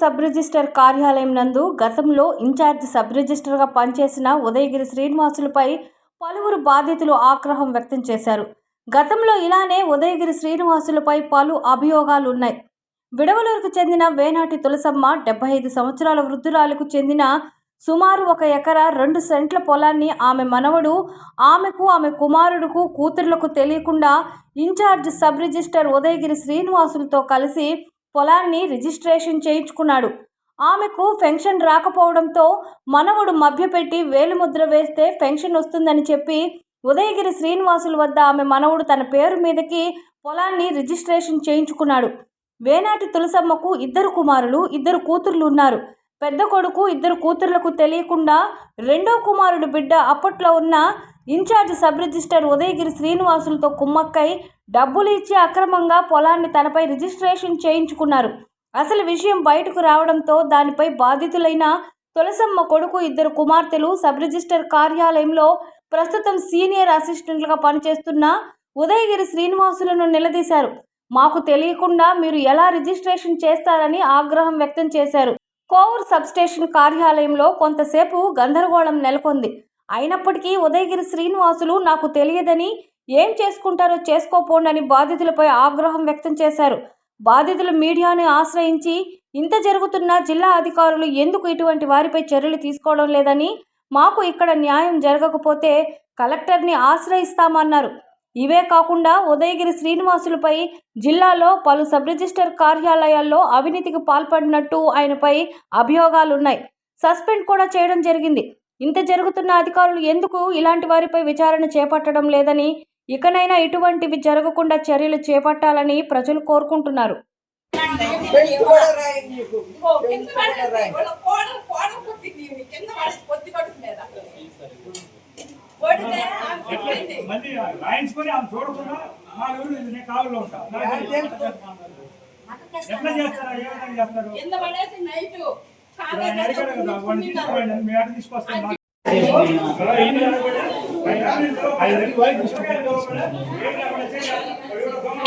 Sub register కార్యాలయం నందు గతంలో ఇన్ఛార్జ్ సబ్ రిజిస్టర్గా పనిచేసిన ఉదయగిరి శ్రీనివాసులపై పలువురు బాధితులు ఆగ్రహం వ్యక్తం చేశారు. గతంలో ఇలానే ఉదయగిరి శ్రీనివాసులపై పలు అభియోగాలున్నాయి. విడవలూరుకు చెందిన వేనాటి తులసమ్మ 75 సంవత్సరాల వృద్ధురాలకు చెందిన సుమారు 1 ఎకరా 2 సెంట్ల పొలాన్ని ఆమె మనవడు ఆమెకు, ఆమె కుమారుడుకు, కూతుర్లకు తెలియకుండా ఇన్ఛార్జ్ సబ్ రిజిస్టర్ ఉదయగిరి శ్రీనివాసులతో కలిసి పొలాన్ని రిజిస్ట్రేషన్ చేయించుకున్నాడు. ఆమెకు పెన్షన్ రాకపోవడంతో మనవడు మభ్యపెట్టి వేలిముద్ర వేస్తే పెన్షన్ వస్తుందని చెప్పి ఉదయగిరి శ్రీనివాసుల వద్ద ఆమె మనవడు తన పేరు మీదకి పొలాన్ని రిజిస్ట్రేషన్ చేయించుకున్నాడు. వేనాటి తులసమ్మకు 2 కుమారులు, 2 కూతుర్లు ఉన్నారు. పెద్ద కొడుకు, 2 కూతుర్లకు తెలియకుండా రెండో కుమారుడు బిడ్డ అప్పట్లో ఉన్న ఇన్ఛార్జ్ సబ్ రిజిస్టర్ ఉదయగిరి శ్రీనివాసులతో కుమ్మక్కై డబ్బులు ఇచ్చి అక్రమంగా పొలాన్ని తనపై రిజిస్ట్రేషన్ చేయించుకున్నారు. అసలు విషయం బయటకు రావడంతో దానిపై బాధితులైన తులసమ్మ కొడుకు, 2 కుమార్తెలు సబ్ రిజిస్టర్ కార్యాలయంలో ప్రస్తుతం సీనియర్ అసిస్టెంట్లుగా పనిచేస్తున్న ఉదయగిరి శ్రీనివాసులను నిలదీశారు. మాకు తెలియకుండా మీరు ఎలా రిజిస్ట్రేషన్ చేస్తారని ఆగ్రహం వ్యక్తం చేశారు. కోవూరు సబ్స్టేషన్ కార్యాలయంలో కొంతసేపు గందరగోళం నెలకొంది. అయినప్పటికీ ఉదయగిరి శ్రీనివాసులు నాకు తెలియదని, ఏం చేసుకుంటారో చేసుకోపోండని బాధితులపై ఆగ్రహం వ్యక్తం చేశారు. బాధితులు మీడియాను ఆశ్రయించి ఇంత జరుగుతున్నా జిల్లా అధికారులు ఎందుకు ఇటువంటి వారిపై చర్యలు తీసుకోవడం లేదని, మాకు ఇక్కడ న్యాయం జరగకపోతే కలెక్టర్ని ఆశ్రయిస్తామన్నారు. ఇవే కాకుండా ఉదయగిరి శ్రీనివాసులపై జిల్లాలో పలు సబ్ రిజిస్టర్ కార్యాలయాల్లో అవినీతికి పాల్పడినట్టు ఆయనపై అభియోగాలున్నాయి. సస్పెండ్ కూడా చేయడం జరిగింది. ఇంత జరుగుతున్న అధికారులు ఎందుకు ఇలాంటి వారిపై విచారణ చేపట్టడం లేదని, ఇకనైనా ఇటువంటివి జరగకుండా చర్యలు చేపట్టాలని ప్రజలు కోరుకుంటున్నారు.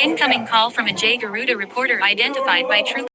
Incoming call from a J. Garuda reporter identified by True.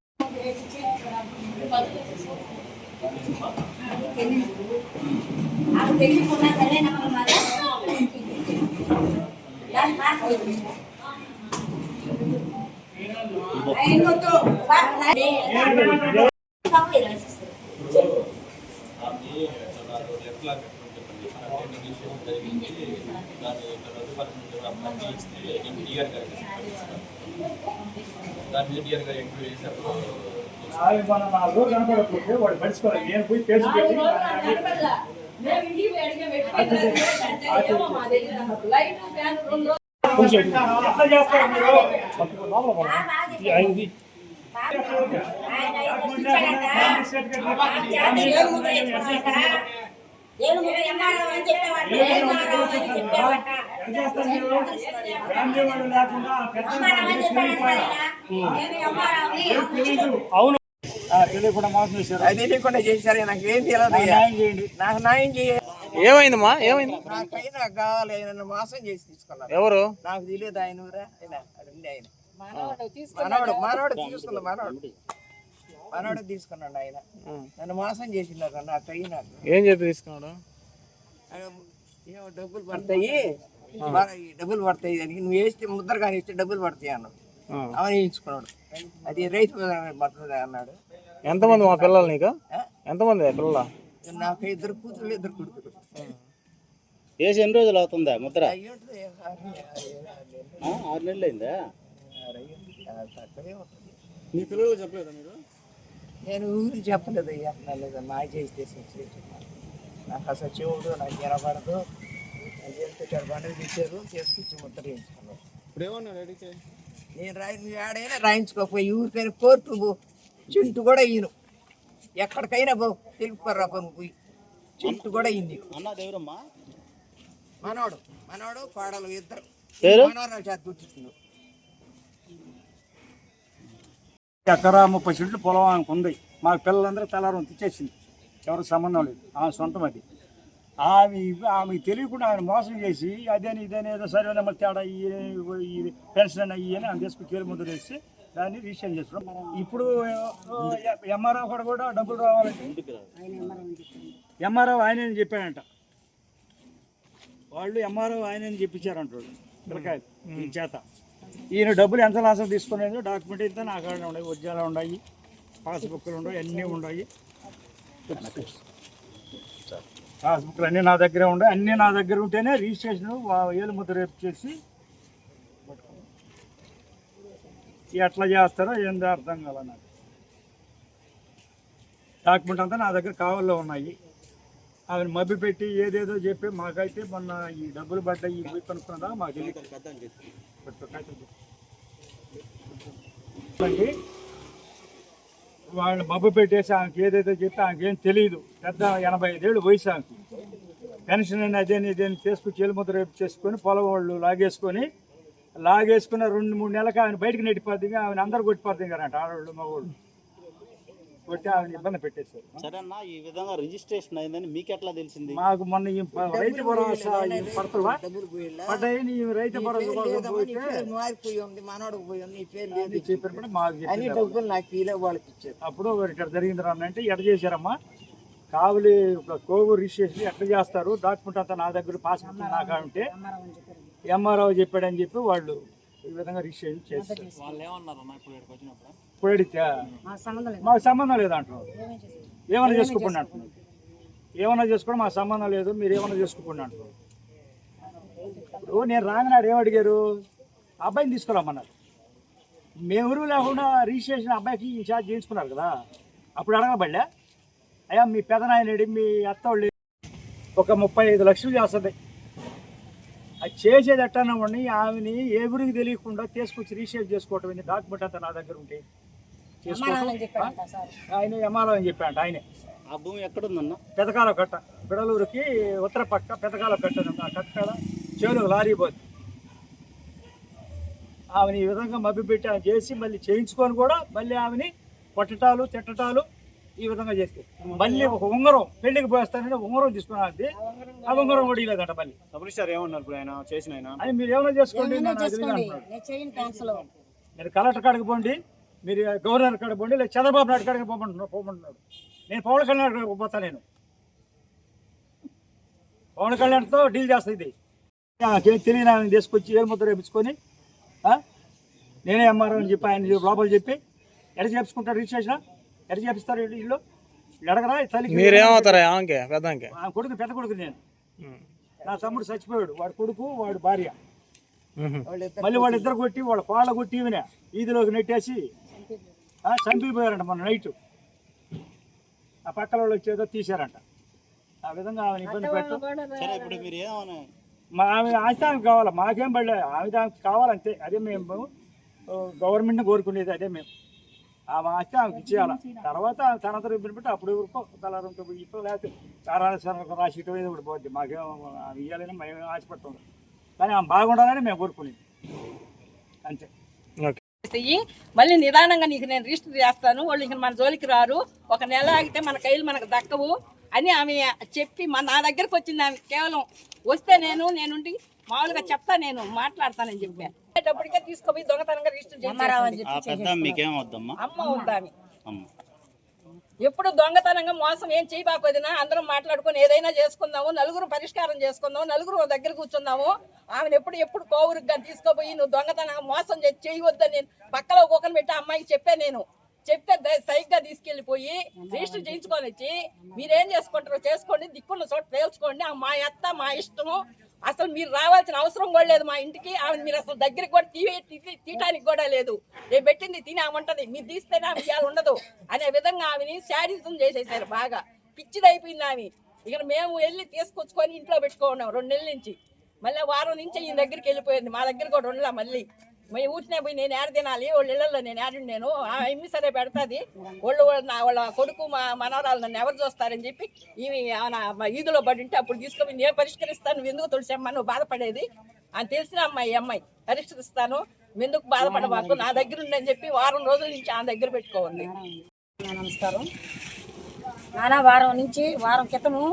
కనపడకపోతే వాడు పడుచుకోవాలి. నేను పోయి పేరు పెట్టి అవును తెలియకుండా మోసం చేశారు. అది తెలియకుండా చేశారు. నాకు ఏం తెలియదు. నాకు న్యాయం చేయాలి. ఏమైందమ్మా? ఏమైంది? నాకైనా కావాలి. ఆయన మోసం చేసి తీసుకున్నారు. ఎవరు? నాకు తెలియదు. ఆయన ఆయన మనవాడు తీసుకున్నా. మనవాడు తీసుకున్నాడు. ఆయన నన్ను మోసం చేసినారు. నాకు అయినా ఏం చెప్పి తీసుకున్నాడు? డబ్బులు పడతాయి దానికి నువ్వు వేస్తే ముద్ర కానీ ఇస్తే డబ్బులు పడతాయి అన్నాడు. అవన్నీ వేయించుకున్నాడు. అది రైతు పడుతుంది అన్నాడు. ఎంతమంది మా పిల్లలు? నీకు ఎంతమంది పిల్లలు? నాకు 2 కూతురు 2 కొడుకులు. వేసి ఎన్ని రోజులు అవుతుందా ముద్ర? 6 నెలలు అయిందా? మీ పిల్లలు చెప్పలేదా మీరు? నేను ఊరికి చెప్పలేదు. అయ్యా లేదా మా చేస్తే నాకు అసలు చెవుడు, నాకు వినపడదు. పండుగ తీసారు, చేసుకొచ్చి ముద్ర వేయించుకున్నాను. ఇప్పుడు ఏమన్నాడు అడిగితే? నేను ఆడైనా రాయించుకోపోయి ఊరికైనా కోర్టు చింటు కూడా ఈయను. ఎక్కడికైనా తెలుపుకోర్రా పని పోయి చింటు కూడా ఇన్ని. అన్న దేవురమ్మా మనవాడు కోడలు 2 మనవరాలు చేత గుర్తిస్తున్నాడు. ఎకరా 30 సెంట్లు పొలం ఆమెకు ఉంది. మాకు పిల్లలందరూ తెల్లారం తెచ్చేసింది. ఎవరికి సంబంధం లేదు. ఆమె సొంతం అది. ఆమెకు తెలియకుండా ఆయన మోసం చేసి అదేని ఇదేని ఏదో సరే మళ్ళీ తేడా పెన్షన్ అయ్యి అని ఆమె తీసుకుని కేలు ముద్ర వేసి దాన్ని రిజిస్టర్ చేస్తున్నాం. ఇప్పుడు ఎంఆర్ఓ కూడా డబ్బులు రావాలంటే ఎంఆర్ఓ ఆయన చెప్పాడంట, వాళ్ళు ఎంఆర్ఓ ఆయన చెప్పించారంటాడు పిల్లకాయలు ఈ చేత. ఈయన డబ్బులు ఎంత లాసం తీసుకునేది డాక్యుమెంట్ అయితే నా కాడ ఉన్నాయి, ఉద్యోగాలు ఉన్నాయి, పాస్బుక్లు ఉన్నాయి, అన్నీ ఉన్నాయి, పాస్బుక్లు అన్నీ నా దగ్గరే ఉన్నాయి. అన్నీ నా దగ్గర ఉంటేనే రిజిస్ట్రేషన్ ఏలు ముద్ర రేపు చేసి ఎట్లా చేస్తారో ఏందో అర్థం కాల నాకు. డాక్యుమెంట్ అంతా నా దగ్గర కావాలో ఉన్నాయి. ఆమెను మభ్య పెట్టి ఏదేదో చెప్పి మాకైతే మొన్న ఈ డబ్బులు పడ్డాయి ఈ పోయి కనుక్కున్నదా మాకు తెలియదు. వాళ్ళు మభ్య పెట్టేసి ఆమెకి ఏదైతే చెప్పి ఆమెకేం తెలియదు. పెద్ద 85 ఏళ్ళు వయసు ఆమెకి. పెన్షన్ అని అదేని ఇదేని చేసుకుని చేలుముద్ర రేపు చేసుకొని పొలం వాళ్ళు లాగేసుకున్న 2-3 నెలలకు ఆమెను బయటకు నెట్టిపోద్ది. ఆమెను అందరూ కొట్టిపోద్ది కదంట, ఆడవాళ్ళు మగవాళ్ళు కొట్టి ఆమెను ఇబ్బంది పెట్టేశారు. సరేనా, ఈ విధంగా రిజిస్ట్రేషన్ అయిందని మీకు ఎట్లా తెలిసింది? మాకు మొన్న ఈ రైతు భరోసా పడతవా పడ్డాయి, నీ రైతు భరోసా మారిపోయి ఉంది, మనోడికి పోయి ఉంది, ఈ పేరు లేదు చెప్పినప్పుడు మాకు అన్ని డబ్బులు నాకు ఫీల్ వాళ్ళకి ఇచ్చారు. అప్పుడు ఇక్కడ జరిగింది అంటే ఎట్లా చేశారమ్మా, కావులి కోవూరు రిజిస్ట్రేషన్ ఎట్లా చేస్తారు, డాక్యుమెంట్ అంతా నా దగ్గర పాస్బుక్ నాకు ఉంటే ఎంఆర్ఓ చెప్పాడని చెప్పి వాళ్ళు ఈ విధంగా రిజిస్ట్రేషన్ చేస్తారు. ఇప్పుడు అడిగితే మాకు సంబంధం లేదు అంటున్నారు. ఏమైనా చేసుకోండి అంటున్నారు. ఏమైనా చేసుకోండి మాకు సంబంధం లేదు, మీరు ఏమైనా చేసుకోండి అంటున్నారు. ఇప్పుడు నేను రాగానాడు ఏమడిగారు, అబ్బాయిని తీసుకురామన్నారు. మేము లేకుండా రిజిస్ట్రేషన్ అబ్బాయికి ఇన్ఛార్జ్ చేయించుకున్నారు కదా, అప్పుడు అడగబడ్డా అయ్యా మీ పెదనాయనడి మీ అత్త వాళ్ళు ఒక 35 లక్షలు చేస్తుంది, అది చేసేది ఎట్టన్నా ఉండి ఆమెని ఏ గురికి తెలియకుండా తీసుకొచ్చి రిజిస్టర్ చేసుకోవటం, డాక్యుమెంట్ అంతా నా దగ్గర ఉంటే చేసుకోవటం. ఆయన ఎంఆర్ఓ అని చెప్పాడు. ఆయనే ఆ భూమి ఎక్కడుందన్న? పెదకాల కట్ట, బిడలూరుకి ఉత్తర పక్క పెదకాల కట్ట, ఆ కట్ట చెవులు లారీ పోతుంది. ఆమెను ఈ విధంగా మభ్యపెట్టి ఆమె చేసి మళ్ళీ చేయించుకొని కూడా మళ్ళీ ఆమెని కొట్టటాలు తిట్టటాలు ఈ విధంగా చేస్తే మళ్ళీ ఒక ఉంగరం పెళ్లికి పోయేస్తానంటే ఉంగరం తీసుకున్నాది, ఆ ఉంగరం కూడా లేదంట. మళ్ళీ సబ్రిజిస్టర్ ఏమన్నారు ఇప్పుడు ఆయన చేసిన అని మీరు ఏమైనా చేసుకోండి, మీరు కలెక్టర్ కాడికి పోండి, మీరు గవర్నర్ కాడికి పోండి, లేదా చంద్రబాబు నాయుడు కాడికి పోమంటున్నాడు. నేను పవన్ కళ్యాణ్ కాడికి పోతా, నేను పవన్ కళ్యాణ్తో డీల్ చేస్తా. ఇది తెలియని ఆయన తీసుకొచ్చి ఏలు ముద్ర వేయించుకొని నేనే ఎంఆర్ఓ అని చెప్పి ఆయన లోపల చెప్పి ఎక్కడ చేపించుకుంటాడు రిజిస్ట్రేషన్, ఎక్కడ చేపిస్తారు ఇల్లు ఎడగరా తల్లికి. మీరేమవుతారా కొడుకు, పెద్ద కొడుకు నేను. నా తమ్ముడు చచ్చిపోయాడు, వాడు కొడుకు వాడు భార్య. మళ్ళీ వాళ్ళిద్దరు కొట్టి వాళ్ళ కోళ్ళ కొట్టి ఈమెనే ఈదిలోకి నెట్టేసి చంపిపోయారంట మొన్న నైట్. ఆ పక్కల వాళ్ళు వచ్చేదో తీశారంట. ఆ విధంగా ఆమెను ఇబ్బంది పెట్టు. ఆమె ఆస్తి ఆమెకు కావాలి, మాకేం పడలే, ఆమె ఆమెకు కావాలంతే. అదే మేము గవర్నమెంట్ని కోరుకునేది, అదే మేము. ఆమె ఆస్తి ఆమెకి ఇచ్చేయాలి. తర్వాత తనంతరం ఇబ్బంది పెట్టి అప్పుడు ఎవరికో తలారంతో ఇష్టం, లేకపోతే చారాలకు రాసి ఇటు కూడా పోద్ది. మాకేం ఆమె ఇవ్వాలని మేము ఆశపడతాం, కానీ ఆమె బాగుండాలని మేము కోరుకునేది అంతే. మళ్ళీ నిదానంగా నీకు నేను రిజిస్టర్ చేస్తాను, వాళ్ళు ఇక మన జోలికి రారు, ఒక నెల ఆగితే మన కైలు మనకు దక్కవు అని ఆమె చెప్పి నా దగ్గరకు వచ్చింది. ఆమె కేవలం వస్తే నేనుండి మామూలుగా చెప్తా, నేను మాట్లాడతానని చెప్పాను. అప్పటికే తీసుకుపోయి దొంగతనంగా రిజిస్టర్ చేసి అమ్మ ఉందామి. ఎప్పుడు దొంగతనంగా మోసం ఏం చేయబాకొదినా, అందరం మాట్లాడుకొని ఏదైనా చేసుకుందాము, నలుగురు పరిష్కారం చేసుకుందాము, నలుగురు దగ్గర కూర్చుందాము. ఆమెను ఎప్పుడు కోవురికి కానీ తీసుకోపోయి నువ్వు దొంగతనంగా మోసం చేయవద్దని నేను పక్కలో ఒక్కని పెట్టి అమ్మాయికి చెప్పాను. నేను చెప్తే సైగ్గా తీసుకెళ్ళిపోయి రిజిస్టర్ చేయించుకొని వచ్చి మీరేం చేసుకుంటారో చేసుకోండి, దిక్కున్న చోట తేల్చుకోండి, మా అత్త మా ఇష్టము, అసలు మీరు రావాల్సిన అవసరం కూడా లేదు మా ఇంటికి. ఆమె మీరు అసలు దగ్గరికి కూడా తీయటానికి కూడా లేదు, నేను పెట్టింది తిని ఆమె ఉంటుంది, మీరు తీస్తేనే ఆమె ఇవాళ ఉండదు అనే విధంగా ఆమెని శాడిజం చేసేసారు. బాగా పిచ్చిది అయిపోయింది ఆమె. ఇక మేము వెళ్ళి తీసుకొచ్చుకొని ఇంట్లో పెట్టుకున్నాం 2 నెలల నుంచి. మళ్ళీ వారం నుంచి ఈయన దగ్గరికి వెళ్ళిపోయింది, మా దగ్గర కూడా ఉండలా. మళ్ళీ మేము ఊరినే పోయి నేను ఏడ తినాలి, వాళ్ళ ఇళ్ళల్లో నేను ఏడుండేను, ఎన్ని సరే పెడతాది, వాళ్ళ కొడుకు మా మనవరాలు నన్ను ఎవరు చూస్తారని చెప్పి ఈమె మా ఈదులో పడి ఉంటే అప్పుడు తీసుకొని నేను పరిష్కరిస్తాను, నువ్వు ఎందుకు తులసమ్మా నువ్వు బాధపడేది అని తెలిసిన అమ్మాయి పరిష్కరిస్తాను, ఎందుకు బాధపడబాకు, నా దగ్గర ఉందని చెప్పి వారం రోజుల నుంచి ఆమె దగ్గర పెట్టుకోవాలి. నమస్కారం నానా. వారం క్రితము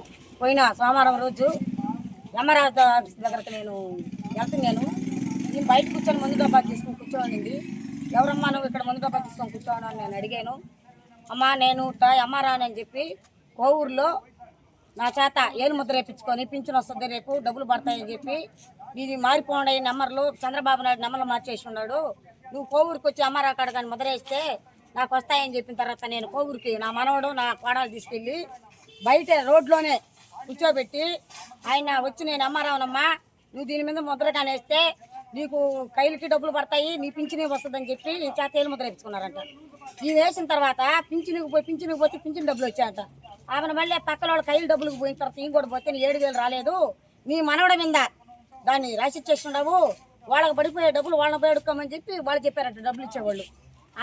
పోయిన సోమవారం రోజు యమరాజు ఆఫీస్ దగ్గరకు నేను వెళ్తున్నాను. నేను బయట కూర్చొని ముందు డబ్బా తీసుకుని కూర్చోనింది. ఎవరమ్మా నువ్వు ఇక్కడ ముందుగా పట్టించుకొని కూర్చోవడం అని నేను అడిగాను. అమ్మా నేను అమ్మారానని చెప్పి కోవూరులో నా చేత ఏలు ముద్ర వేయించుకొని పింఛన్ వస్తుంది, రేపు డబ్బులు పడతాయని చెప్పి ఇది మారిపోండి నెంబర్లు చంద్రబాబు నాయుడు నెంబర్లు మార్చేసి ఉన్నాడు. నువ్వు కోవూరుకి వచ్చి అమ్మారా కాడ కానీ ముద్ర వేస్తే నాకు వస్తాయని చెప్పిన తర్వాత నేను కోవూరుకి నా మనవడు నా కోడలు తీసుకెళ్ళి బయట రోడ్లోనే కూర్చోబెట్టి ఆయన వచ్చి నేను అమ్మారావునమ్మా నువ్వు దీని మీద ముద్ర కానీ వేస్తే నీకు కైలుకి డబ్బులు పడతాయి, నీ పింఛని వస్తుందని చెప్పి నీ చేత ఏలు ముద్ర వేయించుకున్నారంట. ఇది వేసిన తర్వాత పింఛనికి పోతే పింఛన్ డబ్బులు వచ్చాయంట. ఆమెను మళ్ళీ పక్కన వాళ్ళు కైలు డబ్బులకు పోయిన తర్వాత ఇంకోటి కూడా పోతే నీ 7,000 రాలేదు, నీ మనవడ మీద దాన్ని రాసిచ్చేస్తుండవు, వాళ్ళకి పడిపోయే డబ్బులు వాళ్ళని పోయి చెప్పి వాళ్ళు చెప్పారంట డబ్బులు ఇచ్చేవాళ్ళు.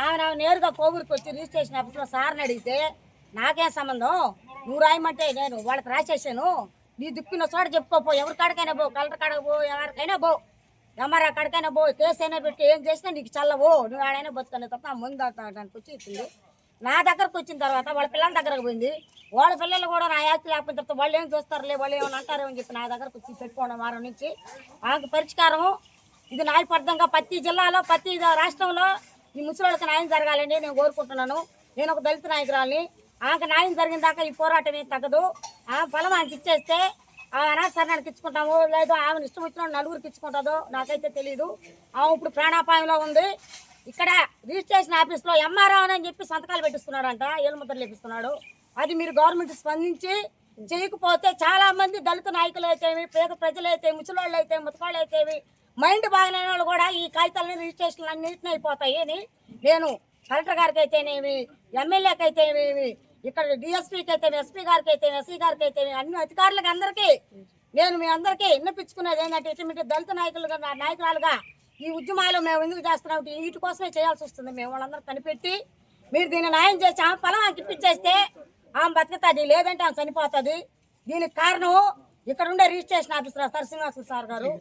ఆమె నేరుగా కోవూరుకి వచ్చి రిజిస్ట్రేషన్ ఆఫీస్లో సార్ని అడిగితే నాకేం సంబంధం, నువ్వు రాయమంటే నేను వాళ్ళకి రాసేసాను, నీ దిక్కున్న చోట చెప్పుకోపో, ఎవరి కాడికైనా పో, కలెక్టర్ కాడకు పో, ఎవరికైనా పో, ఎమ్మారా కాడికైనా పో, కేసు అయినా పెట్టి ఏం చేసినా నీకు చల్లవు, నువ్వు ఆడైనా బతుకునే తప్ప నా ముందు దాటానికి వచ్చి ఇచ్చింది. నా దగ్గరకు వచ్చిన తర్వాత వాళ్ళ పిల్లల దగ్గరకు పోయింది. వాళ్ళ పిల్లలు కూడా నా యాక్ట్ లేకపోయిన తర్వాత వాళ్ళు ఏం చూస్తారులే, వాళ్ళు ఏమైనా అంటారో అని చెప్పి నా దగ్గరకు వచ్చి పెట్టుకోవడం వారం నుంచి ఆమెకు పరిష్కారం ఇది న్యాయబద్ధంగా ప్రతి జిల్లాలో ప్రతి రాష్ట్రంలో ఈ ముసలిళ్ళకి న్యాయం జరగాలని నేను కోరుకుంటున్నాను. నేను ఒక దళిత నాయకురాలని, ఆమెకు న్యాయం జరిగిన దాకా ఈ పోరాటం ఏం తగ్గదు. ఆమె పొలం ఆమెకి ఇచ్చేస్తే ఆమె అనాథశారణానికి ఇచ్చుకుంటాము, లేదో ఆమెను ఇష్టం వచ్చిన నలుగురికి ఇచ్చుకుంటుందో నాకైతే తెలియదు. ఆమె ఇప్పుడు ప్రాణాపాయంలో ఉంది. ఇక్కడ రిజిస్ట్రేషన్ ఆఫీస్లో ఎంఆర్ఆర్ అని చెప్పి సంతకాలు పెట్టిస్తున్నాడంట, ఏలు ముద్రలు లేపిస్తున్నాడు. అది మీరు గవర్నమెంట్ స్పందించి చేయకపోతే చాలా మంది దళిత నాయకులు అయితేవి, పేద ప్రజలైతే, ముసలోళ్ళు అయితే, ముతకాళ్ళు అయితేవి, మైండ్ బాగలేని వాళ్ళు కూడా ఈ కాగితాలని రిజిస్ట్రేషన్లు అన్నింటినీ అయిపోతాయి అని నేను కలెక్టర్ గారికి అయితేనేమి, ఎమ్మెల్యేకి అయితేనేమి, ఇక్కడ డిఎస్పీకి అయితే, ఎస్పీ గారికి అయితే, ఎస్సీ గారికి అయితే, అన్ని అధికారులకు అందరికీ నేను మీ అందరికీ విన్నపించుకునేది ఏంటంటే ఇటువంటి దళిత నాయకురాలుగా ఈ ఉద్యమాలు మేము ఎందుకు చేస్తున్నాం, వీటి కోసమే చేయాల్సి వస్తుంది. మేము వాళ్ళందరూ కనిపెట్టి మీరు దీన్ని న్యాయం చేసి ఆమె పొలం ఆమెకి ఇప్పించేస్తే ఆమె బతుకుతుంది, లేదంటే ఆమె చనిపోతుంది. దీనికి కారణం ఇక్కడ ఉండే registration officer sir Srinivasulu sir గారు.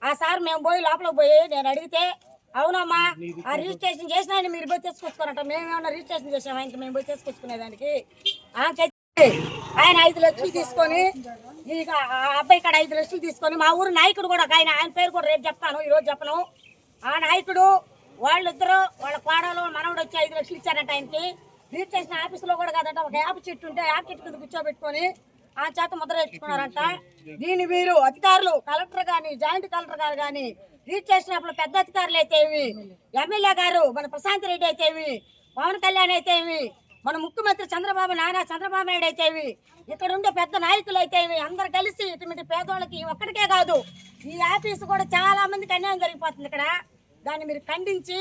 ఆ సార్ మేము పోయి లోపలికి పోయి నేను అడిగితే అవునమ్మా ఆ రిజిస్ట్రేషన్ చేసిన ఆయన మీరు పోయి తీసుకొచ్చుకోనట, మేమేమన్నా రిజిస్ట్రేషన్ చేసాము ఇంకా మేము పోయి తీసుకొచ్చుకునేదానికి. ఆయన 5 లక్షలు తీసుకొని ఇక ఆ అబ్బాయి ఇక్కడ 5 లక్షలు తీసుకొని మా ఊరు నాయకుడు కూడా ఆయన పేరు కూడా రేపు చెప్తాను, ఈరోజు చెప్పను. ఆ నాయకుడు వాళ్ళిద్దరూ వాళ్ళ కోడలు మనవడు వచ్చి 5 లక్షలు ఇచ్చారంట ఆయనకి. రిజిస్ట్రేషన్ ఆఫీసులో కూడా కాదంట, ఒక యాప్ చెట్టు ఉంటే యాప్ చెట్టు కింద కూర్చోబెట్టుకొని ఆ చేత ముద్ర వేసుకున్నారంట. దీన్ని మీరు అధికారులు కలెక్టర్ కానీ, జాయింట్ కలెక్టర్ గారు కానీ, రిజిస్ట్రేషన్ అప్పుడు పెద్ద అధికారులు అయితేవి, ఎమ్మెల్యే గారు మన ప్రశాంత్ రెడ్డి అయితేవి, పవన్ కళ్యాణ్ అయితేవి, మన ముఖ్యమంత్రి చంద్రబాబు నాయుడు అయితేవి, ఇక్కడ ఉండే పెద్ద నాయకులు అయితేవి, అందరు కలిసి ఇటువంటి పేదోళ్ళకి ఒక్కడికే కాదు ఈ ఆఫీసు కూడా చాలా మందికి అన్యాయం జరిగిపోతుంది ఇక్కడ. దాన్ని మీరు ఖండించి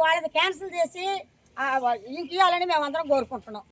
వాళ్ళది క్యాన్సిల్ చేసి ఇంక ఇవ్వాలని మేము అందరం కోరుకుంటున్నాం.